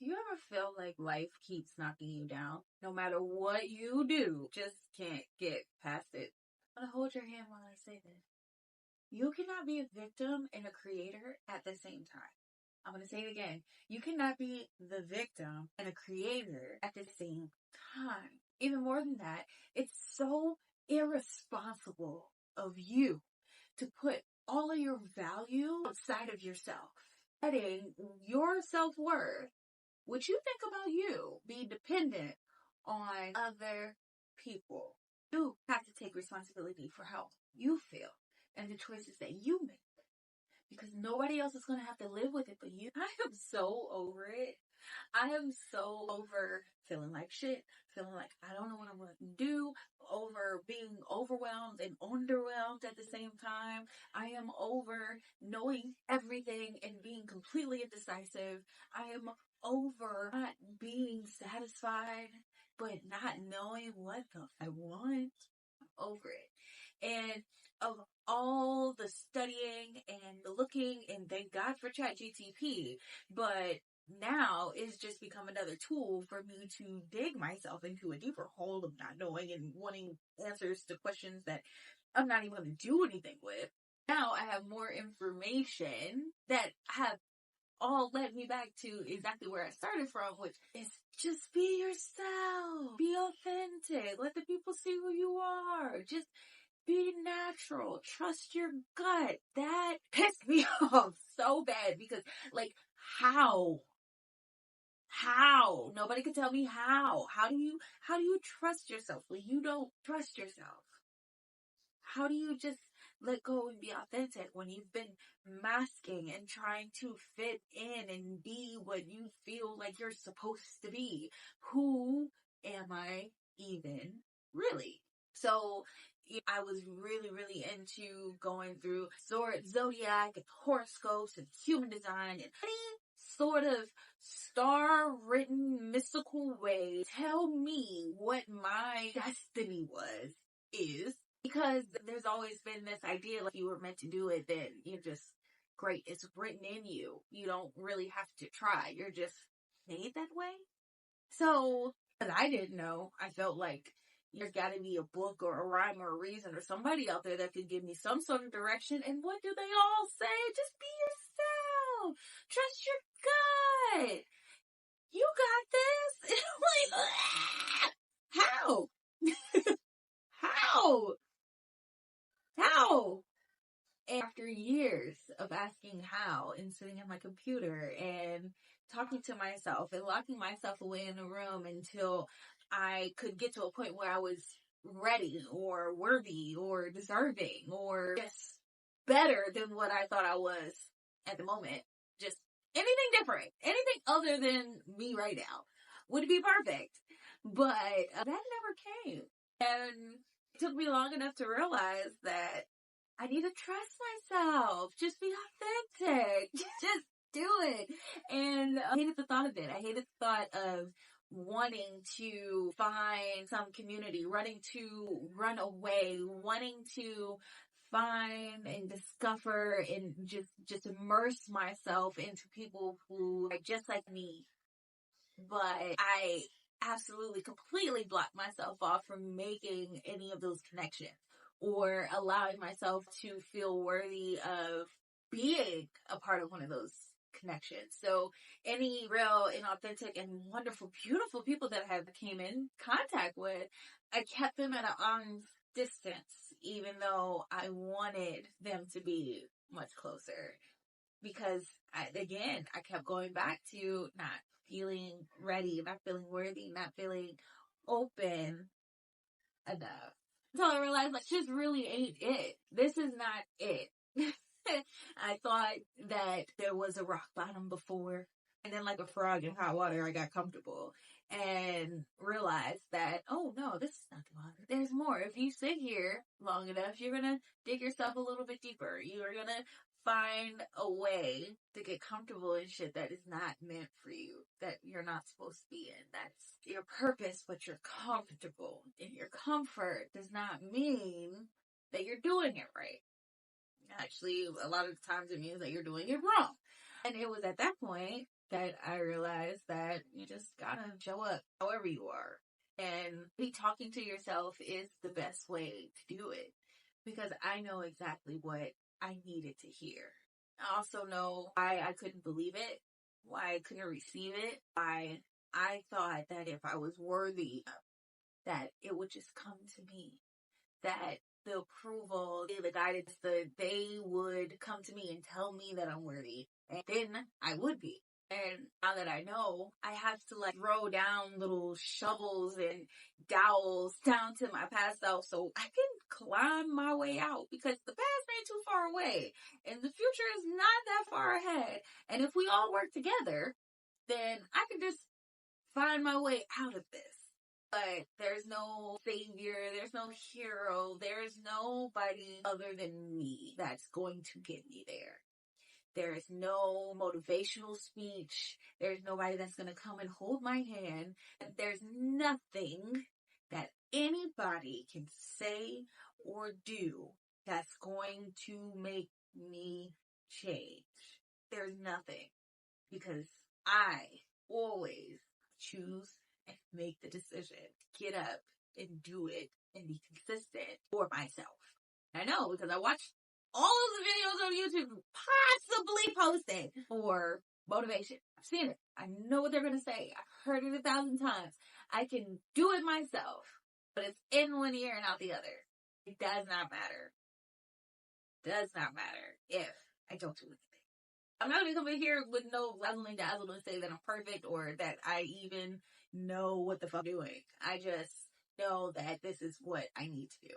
You ever feel like life keeps knocking you down? No matter what you do, just can't get past it. I'm gonna hold your hand while I say this. You cannot be a victim and a creator at the same time. I'm gonna say it again. You cannot be the victim and a creator at the same time. Even more than that, it's so irresponsible of you to put all of your value outside of yourself. Letting your self-worth, what you think about you, be dependent on other people. You have to take responsibility for how you feel and the choices that you make, because nobody else is going to have to live with it but you. I am so over it. I am so over feeling like shit, feeling like I don't know what I'm going to do, over being overwhelmed and underwhelmed at the same time. I am over knowing everything and being completely indecisive. I am over not being satisfied, but not knowing what I want. I'm over it. And of all the studying and the looking, and thank God for ChatGPT, but now it's just become another tool for me to dig myself into a deeper hole of not knowing and wanting answers to questions that I'm not even going to do anything with. Now I have more information that have all led me back to exactly where I started from, which is just be yourself. Be authentic. Let the people see who you are. Just be natural. Trust your gut. That pissed me off so bad because, like, how? Nobody could tell me how. How do you trust yourself when you don't trust yourself? How do you just let go and be authentic when you've been masking and trying to fit in and be what you feel like you're supposed to be? Who am I even really? So I was really into going through zodiac and horoscopes and human design and any sort of star-written mystical way tell me what my destiny is. Because there's always been this idea, like, you were meant to do it, then you're just great. It's written in you. You don't really have to try. You're just made that way. So, but I didn't know. I felt like there's got to be a book or a rhyme or a reason or somebody out there that could give me some sort of direction. And what do they all say? Just be yourself. Trust your gut. You got this. And I'm like, how? How? And after years of asking how and sitting at my computer and talking to myself and locking myself away in a room until I could get to a point where I was ready or worthy or deserving or just better than what I thought I was at the moment. Just anything different, anything other than me right now would be perfect. But that never came. And it took me long enough to realize that I need to trust myself. Just be authentic. Just do it. And I hated the thought of it. I hated the thought of wanting to find some community, run away, wanting to find and discover and just immerse myself into people who are just like me. But I absolutely completely blocked myself off from making any of those connections or allowing myself to feel worthy of being a part of one of those connections. So any real and authentic and wonderful, beautiful people that I have came in contact with, I kept them at an arm's distance, even though I wanted them to be much closer. Because I kept going back to not feeling ready, not feeling worthy, not feeling open enough. Until I realized, like, this really ain't it. This is not it. I thought that there was a rock bottom before. And then, like a frog in hot water, I got comfortable and realized that, oh no, this is not the water. There's more. If you sit here long enough, you're going to dig yourself a little bit deeper. You're going to find a way to get comfortable in shit that is not meant for you, that you're not supposed to be in. That's your purpose, but you're comfortable. And your comfort does not mean that you're doing it right. Actually, a lot of times it means that you're doing it wrong. And it was at that point that I realized that gotta show up however you are. And be talking to yourself is the best way to do it, because I know exactly what I needed to hear. I also know why I couldn't believe it, why I couldn't receive it, why I thought that if I was worthy, that it would just come to me, that the approval, the guidance, they would come to me and tell me that I'm worthy, and then I would be. And now that I know, I have to like throw down little shovels and dowels down to my past self so I can climb my way out, because the past ain't too far away and the future is not that far ahead. And if we all work together, then I can just find my way out of this. But there's no savior, there's no hero, there's nobody other than me that's going to get me there. There is no motivational speech. There's nobody that's going to come and hold my hand. There's nothing that anybody can say or do that's going to make me change. There's nothing, because I always choose and make the decision, get up and do it and be consistent for myself. I know, because I watched all of the videos on YouTube possibly posted for motivation. I've seen it. I know what they're going to say. I've heard it 1,000 times. I can do it myself, but it's in one ear and out the other. It does not matter. Does not matter if I don't do anything. I'm not going to come in here with no razzling dazzle and say that I'm perfect or that I even know what the fuck I'm doing. I just know that this is what I need to do.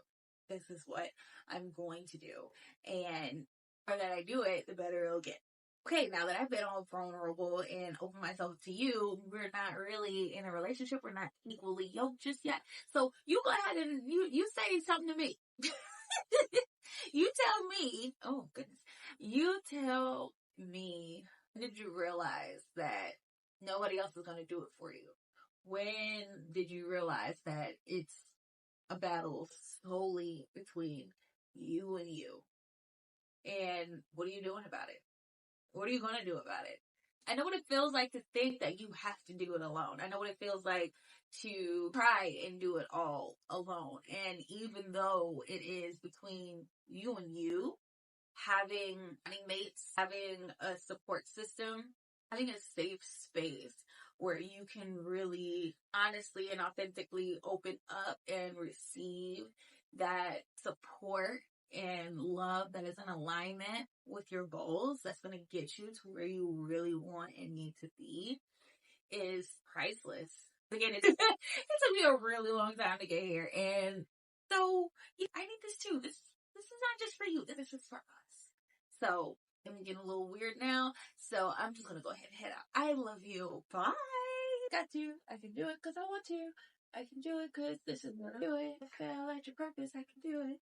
This is what I'm going to do. And the more that I do it, the better it'll get. Okay, now that I've been all vulnerable and opened myself to you, we're not really in a relationship. We're not equally yoked just yet. So you go ahead and you say something to me. You tell me, oh goodness, you tell me, when did you realize that nobody else is going to do it for you? When did you realize that it's a battle solely between you and you? And what are you doing about it? What are you going to do about it? I know what it feels like to think that you have to do it alone. I know what it feels like to try and do it all alone. And even though it is between you and you, having mates, having a support system, having a safe space where you can really honestly and authentically open up and receive that support and love that is in alignment with your goals, that's going to get you to where you really want and need to be, is priceless. Again, it took me a really long time to get here, and so I need this too. This is not just for you. This is just for us. So I'm getting a little weird now, so I'm just gonna go ahead and head out. I love you. Bye. Got to. I can do it because I want to. I can do it because this is what I do it. I feel like your purpose. I can do it.